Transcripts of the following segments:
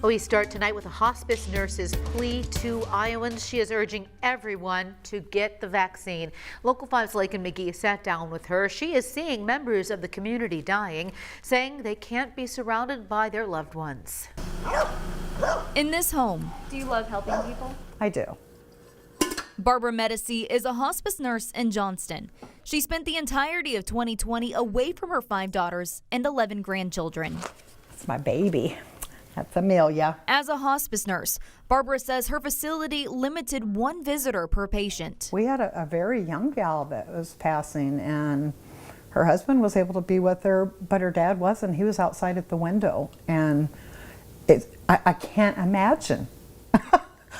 We start tonight with a hospice nurse's plea to Iowans. She is urging everyone to get the vaccine. Local 5's Lake and McGee sat down with her. She is seeing members of the community dying, saying they can't be surrounded by their loved ones. In this home, do you love helping people? I do. Barbara Medici is a hospice nurse in JOHNSTON. She spent the entirety of 2020 away from her 5 daughters and 11 grandchildren. It's my baby. That's Amelia. As a hospice nurse, Barbara says her facility limited 1 visitor per patient. We had a very young gal that was passing, and her husband was able to be with her, but her dad wasn't. He was outside at the window, and I can't imagine.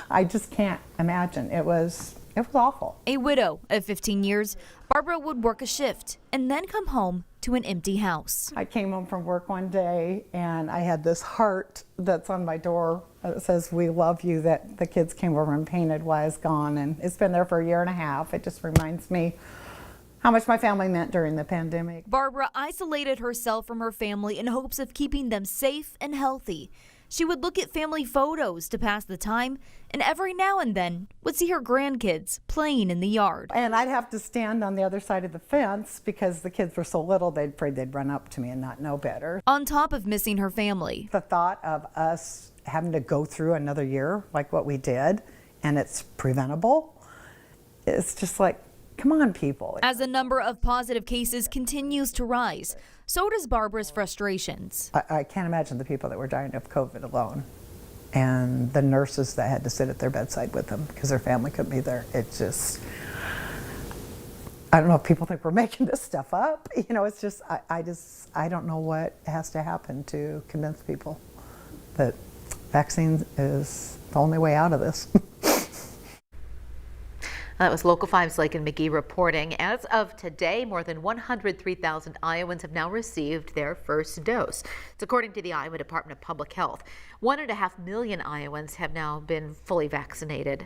I just can't imagine. It was awful. A widow of 15 years, Barbara would work a shift and then come home to an empty house. I came home from work one day and I had this heart that's on my door that says, "We love you," that the kids came over and painted while I was gone, and it's been there for a year and a half. It just reminds me how much my family meant during the pandemic. Barbara isolated herself from her family in hopes of keeping them safe and healthy. She would look at family photos to pass the time, and every now and then would see her grandkids playing in the yard. And I'd have to stand on the other side of the fence because the kids were so little, they'd afraid they'd run up to me and not know better. On top of missing her family, the thought of us having to go through another year like what we did, and it's preventable, it's just like, come on, people. As the number of positive cases continues to rise, so does Barbara's frustrations. I can't imagine the people that were dying of COVID alone, and the nurses that had to sit at their bedside with them because their family couldn't be there. It's just, I don't know if people think we're making this stuff up. You know, it's just, I don't know what has to happen to convince people that vaccine is the only way out of this. That was Local 5's Lake and McGee reporting. As of today, more than 103,000 Iowans have now received their first dose. It's according to the Iowa Department of Public Health. 1.5 million Iowans have now been fully vaccinated.